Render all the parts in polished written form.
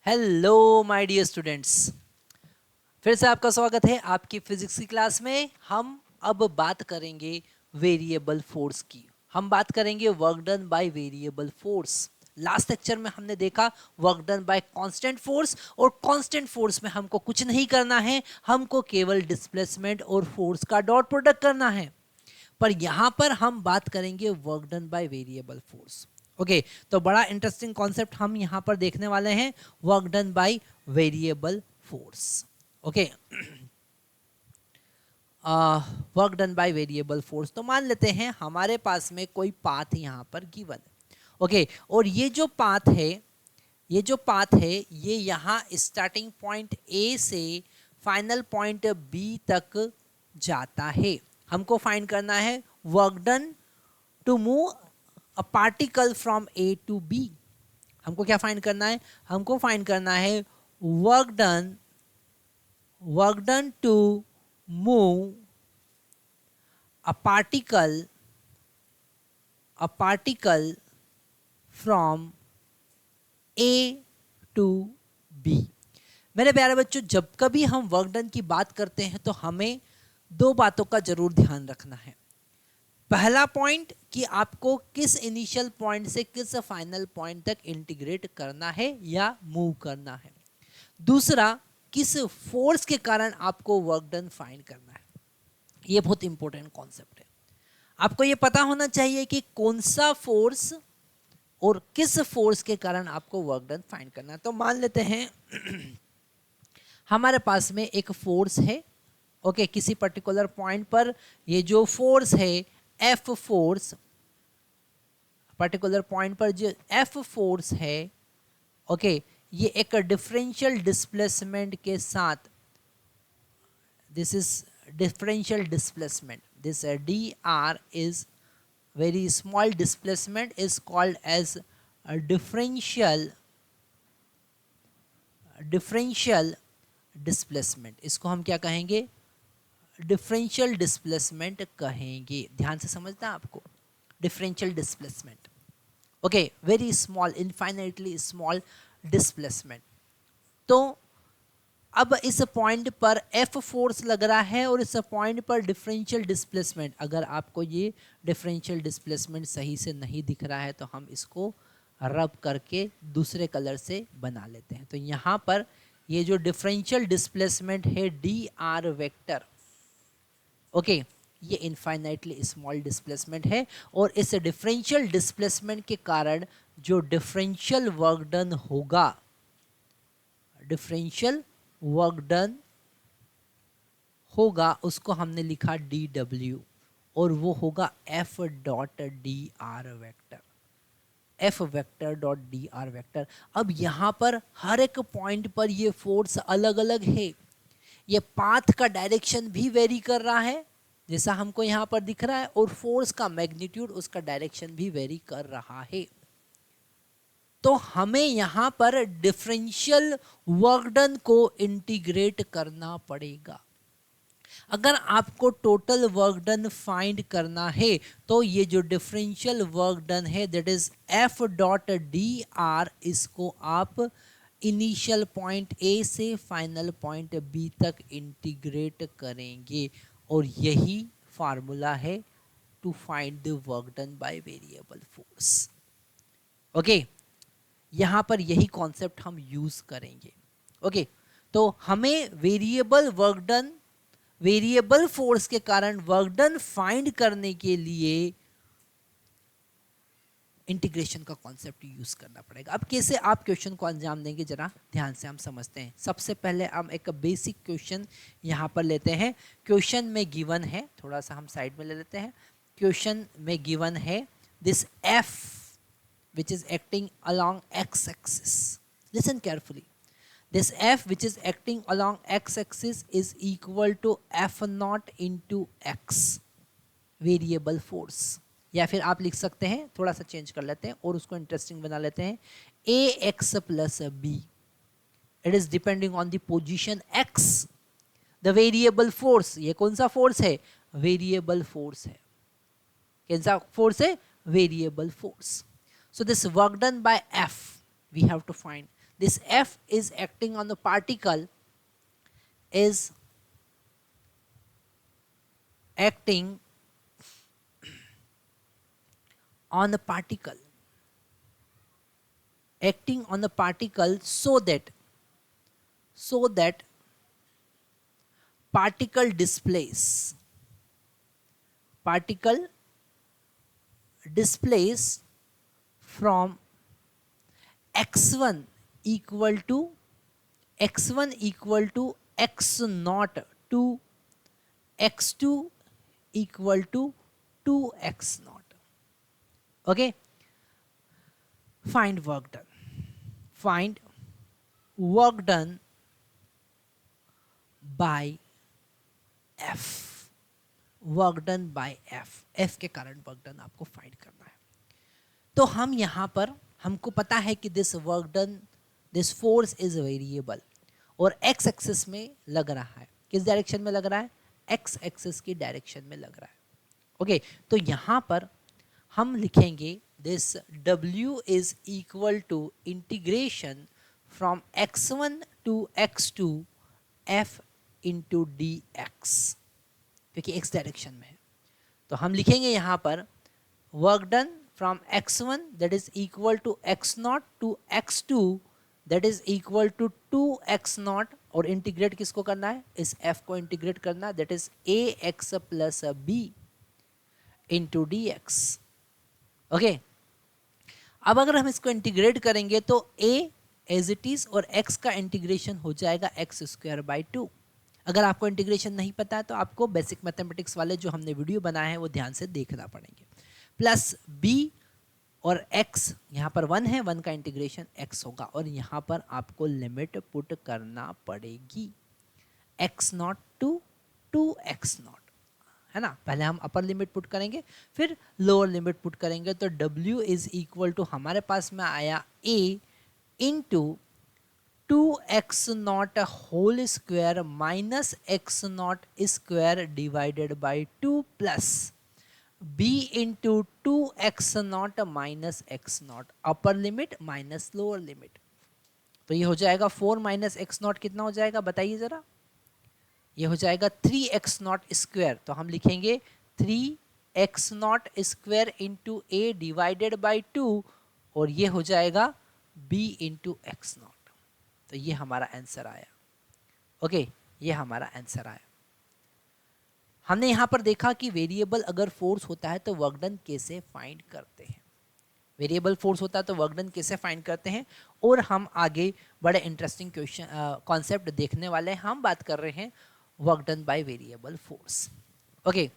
Hello my dear students, फिर से आपका स्वागत है आपकी फिजिक्स की क्लास में। हम अब बात करेंगे वेरिएबल फोर्स की। हम बात करेंगे work done by variable force. Last lecture में हमने देखा work done bye constant force, और कांस्टेंट फोर्स में हमको कुछ नहीं करना है, हमको केवल डिस्प्लेसमेंट और फोर्स का डॉट प्रोडक्ट करना है। पर यहां पर हम बात करेंगे work done by variable force. Okay, तो बड़ा इंटरेस्टिंग कॉन्सेप्ट हम यहां पर देखने वाले हैं, work done by variable force. Okay, work done by variable force. तो मान लेते हैं हमारे पास में कोई पाथ यहां पर गिवन है। ओके, और ये जो पाथ है, ये यहाँ स्टार्टिंग पॉइंट ए से फाइनल पॉइंट बी तक जाता है। हमको फाइंड करना है work done to move a particle from A to B. हमको क्या फाइंड करना है? हमको फाइंड करना है work done to move a particle from A to B. मेरे प्यारे बच्चों, जब कभी हम वर्क डन की बात करते हैं तो हमें दो बातों का जरूर ध्यान रखना है। पहला पॉइंट कि आपको किस इनिशियल पॉइंट से किस फाइनल पॉइंट तक इंटीग्रेट करना है या मूव करना है। दूसरा, किस फोर्स के कारण आपको वर्क डन फाइंड करना है। यह बहुत इंपॉर्टेंट कॉन्सेप्ट है। आपको यह पता होना चाहिए कि कौन सा फोर्स और किस फोर्स के कारण आपको वर्क डन फाइंड करना है। तो मान लेते हैं हमारे पास में एक फोर्स है। ओके, किसी पर्टिकुलर पॉइंट पर ये जो फोर्स है एफ फोर्स, पर्टिकुलर पॉइंट पर जो एफ फोर्स है, ओके, ये एक डिफरेंशियल डिस्प्लेसमेंट के साथ, this is differential displacement, this D R is very small displacement is called as a differential displacement। इसको हम क्या कहेंगे? डिफरेंशियल डिस्प्लेसमेंट कहेंगे। ध्यान से समझना आपको, differential displacement. Okay, very small, infinitely small displacement. तो अब इस पॉइंट पर एफ फोर्स लग रहा है और इस पॉइंट पर डिफरेंशियल डिस्प्लेसमेंट, अगर आपको ये डिफरेंशियल डिस्प्लेसमेंट सही से नहीं दिख रहा है तो हम इसको रब करके दूसरे कलर से बना लेते हैं। तो यहाँ पर ये जो डिफरेंशियल डिस्प्लेसमेंट है डी आर वेक्टर, ओके, ये इनफाइनाइटली स्मॉल डिस्प्लेसमेंट है, और इस डिफरेंशियल डिस्प्लेसमेंट के कारण जो डिफरेंशियल वर्क डन होगा, डिफरेंशियल वर्क डन होगा, उसको हमने लिखा डी डब्ल्यू, और वो होगा F dot D are vector, F vector dot D are vector. अब यहाँ पर हर एक पॉइंट पर ये फोर्स अलग अलग है। ये पाथ का डायरेक्शन भी वेरी कर रहा है जैसा हमको यहाँ पर दिख रहा है, और फोर्स का मैग्नीट्यूड, उसका डायरेक्शन भी वेरी कर रहा है। तो हमें यहाँ पर डिफरेंशियल वर्क डन को इंटीग्रेट करना पड़ेगा। अगर आपको टोटल वर्क डन फाइंड करना है तो ये जो डिफरेंशियल वर्क डन है, that is F dot D R, इसको आप इनिशियल पॉइंट ए से फाइनल पॉइंट बी तक इंटीग्रेट करेंगे, और यही फार्मूला है to find the work done by variable force. Okay, यहाँ पर यही कॉन्सेप्ट हम यूज करेंगे। ओके, तो हमें वेरिएबल फोर्स के कारण वर्क डन फाइंड करने के लिए इंटीग्रेशन का कॉन्सेप्ट यूज करना पड़ेगा। अब कैसे आप क्वेश्चन को अंजाम देंगे, जरा ध्यान से हम समझते हैं। सबसे पहले हम एक बेसिक क्वेश्चन यहाँ पर लेते हैं। क्वेश्चन में गिवन है, थोड़ा सा हम साइड में ले लेते हैं। क्वेश्चन में गिवन है this F which is acting along x-axis. Listen carefully. This f which is acting along x-axis is equal to f naught into x, variable force। या फिर आप लिख सकते हैं, थोड़ा सा चेंज कर लेते हैं और उसको इंटरेस्टिंग बना लेते हैं, ax plus b, it is depending on the position x, the variable force। ये कौन सा फोर्स है? वेरिएबल फोर्स है। कौन सा फोर्स है? Variable force. So this work done by F we have to find, this F is acting on the particle is acting on the particle, acting on the particle so that particle displays from x1 equal to x naught to x2 equal to 2x naught. Okay, find work done. Find work done by F. Work done bye F के कारण work done आपको find करना है. तो हम यहाँ पर हमको पता है कि this work done, this force is variable और एक्स एक्सिस में लग रहा है. किस डायरेक्शन में लग रहा है? एक्स एक्सिस की डायरेक्शन में लग रहा है. ओके, तो यहाँ पर हम लिखेंगे this W is equal to integration from x1 to x2 f into D X, क्योंकि x डायरेक्शन में है. तो हम लिखेंगे यहाँ पर work done from x1 that is equal to x not to x2 that is equal to 2x not, और integrate किसको करना है? इस f को इंटीग्रेट करना, that is ax plus b into D X. Okay, अब अगर हम इसको इंटीग्रेट करेंगे तो a एज इट इज और x का इंटीग्रेशन हो जाएगा एक्स स्क्वायर बाई 2. अगर आपको इंटीग्रेशन नहीं पता है तो आपको बेसिक मैथमेटिक्स वाले जो हमने वीडियो बनाए हैं वो ध्यान से देखना पड़ेंगे. प्लस b और x, यहाँ पर 1 है, 1 का इंटीग्रेशन x होगा और यहाँ पर आपको लिमिट पुट करना पड़ेगी x not to 2x not, है ना. पहले हम अपर लिमिट पुट करेंगे फिर लोअर लिमिट पुट करेंगे. तो w इज इक्वल टू हमारे पास में आया a into 2x not whole square minus x not square divided by 2 plus b into 2x not minus x not, upper limit minus lower limit. तो ये हो जाएगा 4 minus x not कितना हो जाएगा बताइए जरा? ये हो जाएगा 3x नॉट स्क्वायर. तो हम लिखेंगे 3x not square into a divided by 2 और ये हो जाएगा b इंटू एक्स नॉट. तो ये हमारा आंसर आया. ओके, ये हमारा आंसर आया. हमने यहां पर देखा कि वेरिएबल अगर फोर्स होता है तो वर्क डन कैसे फाइंड करते हैं. वेरिएबल फोर्स होता है तो वर्क डन कैसे फाइंड करते हैं, और हम आगे बड़े इंटरेस्टिंग क्वेश्चन कॉन्सेप्ट देखने वाले हैं. हम बात कर रहे हैं work done by variable force. Okay,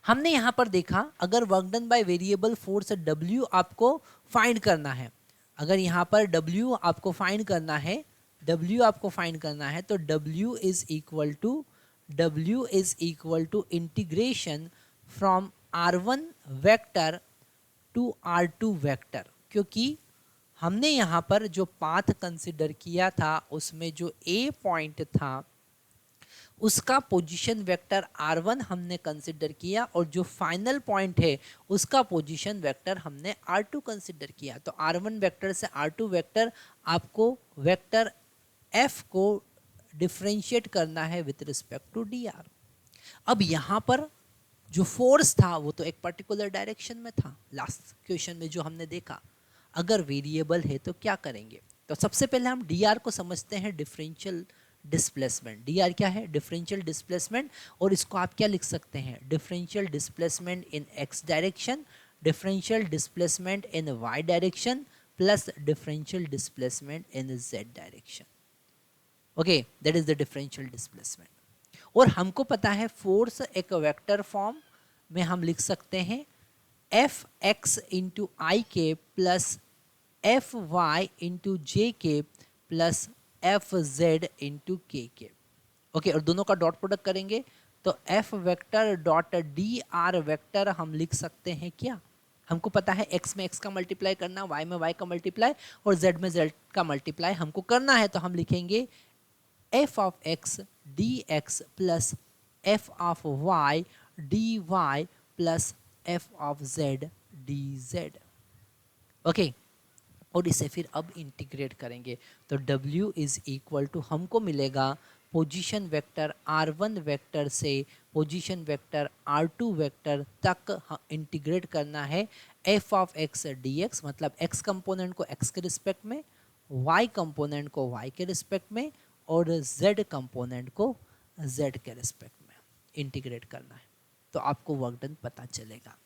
हमने यहां पर देखा अगर work done by variable force W आपको फाइंड करना है, अगर यहाँ पर W आपको फाइंड करना है, W आपको फाइंड करना है तो W is equal to integration from R1 vector to R2 vector. क्योंकि हमने यहाँ पर जो पाथ कंसिडर किया था उसमें जो A पॉइंट था उसका पोजीशन वेक्टर R1 हमने कंसिडर किया और जो फाइनल पॉइंट है उसका पोजीशन वेक्टर हमने R2 कंसिडर किया. तो R1 वेक्टर से R2 वेक्टर आपको वेक्टर F को डिफरेंशिएट करना है विथ रिस्पेक्ट टू dr. अब यहाँ पर जो फोर्स था वो तो एक पर्टिकुलर डायरेक्शन में था. लास्ट क्वेश्चन में जो हमने देखा, अगर वेरिएबल है तो क्या करेंगे? तो सबसे पहले हम dr को समझते हैं डिफरेंशियल डिस्प्लेसमेंट. dr क्या है? Differential displacement. और इसको आप क्या लिख सकते हैं? Differential displacement in x direction, differential displacement in y direction plus differential displacement in z direction. Okay, that is the differential displacement. और हमको पता है फोर्स एक वेक्टर फॉर्म में हम लिख सकते हैं एफ एक्स इंटू आई के प्लस एफ वाई इंटू जे के प्लस एफ जेड इंटू के के. ओके, और दोनों का डॉट प्रोडक्ट करेंगे तो F vector dot D are vector हम लिख सकते हैं क्या? हमको पता है x में x का मल्टीप्लाई करना, y में y का मल्टीप्लाई और z में z का मल्टीप्लाई हमको करना है. तो हम लिखेंगे f of x D X plus F of y D Y plus F of z D Z. Okay, और इसे फिर अब इंटीग्रेट करेंगे तो W इज इक्वल टू हमको मिलेगा पोजीशन वेक्टर R1 वेक्टर से पोजीशन वेक्टर R2 वेक्टर तक इंटीग्रेट करना है f ऑफ x dx, मतलब x कंपोनेंट को x के रिस्पेक्ट में, y कंपोनेंट को y के रिस्पेक्ट में और z कंपोनेंट को z के रिस्पेक्ट में इंटीग्रेट करना है। तो आपको वर्क डन पता चलेगा।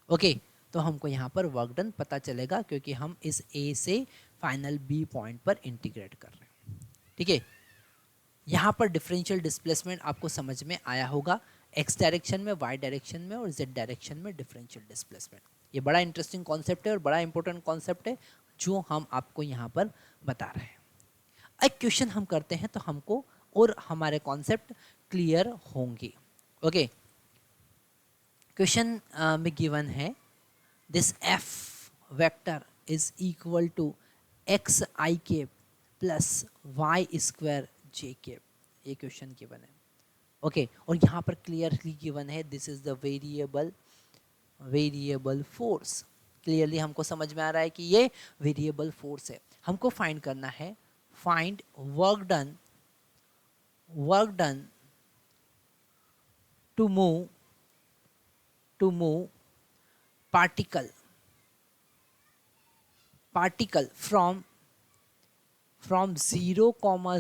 ओके तो हमको यहाँ पर वर्क डन पता चलेगा क्योंकि हम इस A से फाइनल B पॉइंट पर इंटीग्रेट कर रहे हैं। ठीक है, यहाँ पर डिफरेंशियल डिस्प्लेसमेंट आपको समझ में आया होगा, x डायरेक्शन में, y डायरेक्शन में और z डायरेक्शन में डिफरेंशियल डिस्प्लेसमेंट। ये बड़ा इंटरेस्टिंग कॉन्सेप्ट है और बड़ा इंपॉर्टेंट कॉन्सेप्ट है जो हम आपको यहाँ पर बता रहे हैं। एक क्वेश्चन हम करते हैं तो हमको और हमारे कॉन्सेप्ट क्लियर होंगे। ओके, क्वेश्चन में गिवन है this f vector is equal to X I cap plus Y square J cap, ये क्वेश्चन गिवन है। ओके और यहाँ पर क्लियरली गिवन है this is the variable force. Clearly हमको समझ में आ रहा है कि ये वेरिएबल फोर्स है। हमको फाइंड करना है, find work done to move particle from 0,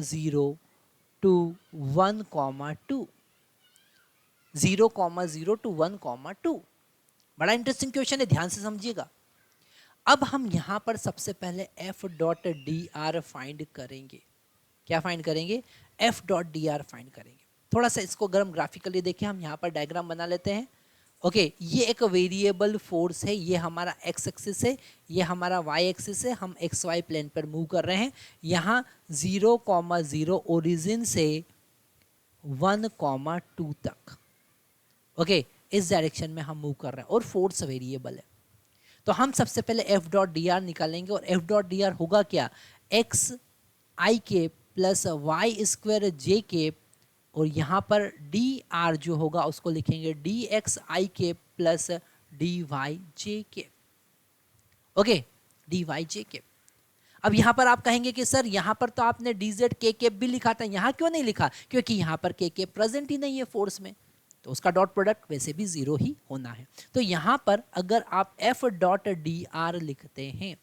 0 to 1, 2, 0, 0 to 1, 2। बड़ा इंटरेस्टिंग क्वेश्चन है, ध्यान से समझिएगा। अब हम यहां पर सबसे पहले f dot D are find करेंगे। क्या फाइंड करेंगे? f dot D are find करेंगे। थोड़ा सा इसको अगर हम ग्राफिकली देखें, हम यहाँ पर डायग्राम बना लेते हैं। ओके ये एक वेरिएबल फोर्स है, ये हमारा x एक्सिस है, ये हमारा y एक्सिस है, हम एक्स वाई प्लेन पर मूव कर रहे हैं। यहाँ 0, 0 ओरिजिन से 1, 2 तक। ओके इस डायरेक्शन में हम मूव कर रहे हैं और फोर्स वेरिएबल है। तो हम सबसे पहले f डॉट डी आर निकालेंगे और f डॉट डी आर होगा क्या? एक्स आई केप प्लस वाई स्क्वायर जे केप और यहाँ पर डी आर जो होगा उसको लिखेंगे डी एक्स आई के प्लस डी वाई जे के। ओके डी वाई जे के। अब यहाँ पर आप कहेंगे कि सर यहाँ पर तो आपने डी जेड के केप भी लिखा था, यहाँ क्यों नहीं लिखा? क्योंकि यहाँ पर के केप प्रेजेंट ही नहीं है फोर्स में, तो उसका डॉट प्रोडक्ट वैसे भी 0 ही होना है। तो यहाँ पर अगर आप एफ डॉट डी आर लिखते हैं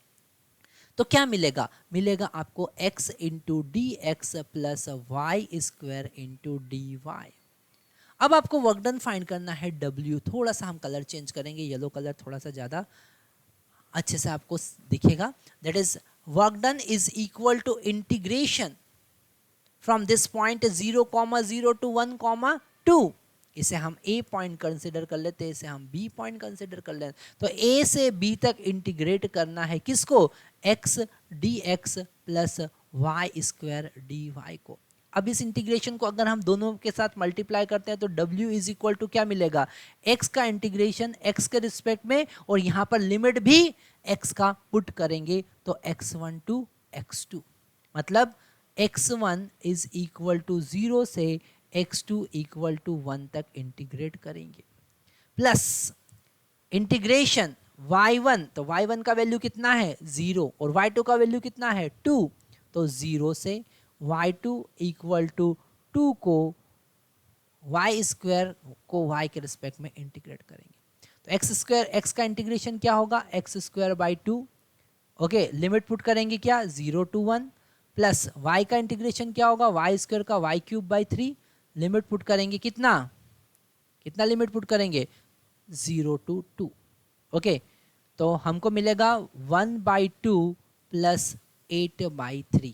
तो क्या मिलेगा? मिलेगा आपको x into D X plus Y square into D Y. अब आपको वर्क डन फाइंड करना है W। थोड़ा सा हम कलर चेंज करेंगे, येलो कलर थोड़ा सा ज़्यादा अच्छे से आपको दिखेगा। That is work done is equal to integration from this point 0, 0 टू 1, 2। इसे हम A पॉइंट कंसिडर कर लेते हैं, इसे हम B पॉइंट कंसिडर कर लेते हैं। तो A से B तक इंटीग्रेट करना है किसको? x dx plus Y square D Y को। अब इस इंटीग्रेशन को अगर हम दोनों के साथ मल्टीप्लाई करते हैं तो W इज इक्वल टू क्या मिलेगा? x का इंटीग्रेशन x के रिस्पेक्ट में और यहाँ पर लिमिट भी x का पुट करेंगे तो x1 टू x2, मतलब x1 इज इक्वल टू 0 से x2 इक्वल टू 1 तक इंटीग्रेट करेंगे, प्लस इंटीग्रेशन y1, तो y1 का वैल्यू कितना है? 0 और y2 का वैल्यू कितना है? 2। तो 0 से y2 इक्वल टू 2 को y स्क्वायर को y के रिस्पेक्ट में इंटीग्रेट करेंगे। तो x स्क्वायर, x का इंटीग्रेशन क्या होगा? x square by 2। Okay limit put करेंगे क्या? 0 टू 1, प्लस y का इंटीग्रेशन क्या होगा? y स्क्वायर का y cube by 3। Limit put करेंगे कितना लिमिट पुट करेंगे? 0 टू 2। ओके तो हमको मिलेगा 1/2 प्लस 8/3।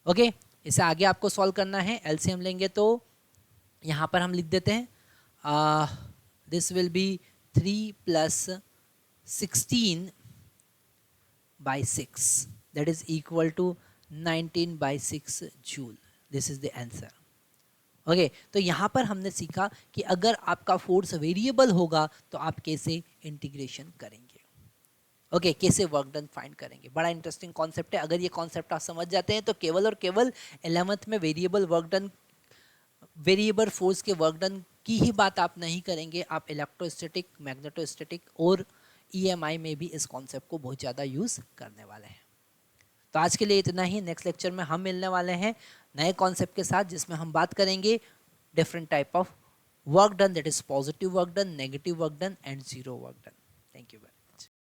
ओके इसे आगे आपको सॉल्व करना है, एलसीएम लेंगे तो यहाँ पर हम लिख देते हैं this will be 3 plus 16/6 that is equal to 19/6 joule. This is the answer. Okay तो यहाँ पर हमने सीखा कि अगर आपका फोर्स वेरिएबल होगा तो आप कैसे इंटीग्रेशन करेंगे। ओके कैसे वर्क डन फाइंड करेंगे। बड़ा इंटरेस्टिंग कॉन्सेप्ट है। अगर ये कॉन्सेप्ट आप समझ जाते हैं तो केवल और केवल 11th में variable work done, variable force के वर्क डन की ही बात आप नहीं करेंगे, आप इलेक्ट्रोस्टैटिक, मैग्नेटोस्टैटिक और EMI में भी इस कॉन्सेप्ट को बहुत ज़्यादा यूज़ करने वाले हैं। तो आज के लिए इतना ही। नेक्स्ट लेक्चर में हम मिलने वाले हैं नए कॉन्सेप्ट के साथ, जिसमें हम बात करेंगे different type of work done, that is positive work done, negative work done and zero work done. Thank you.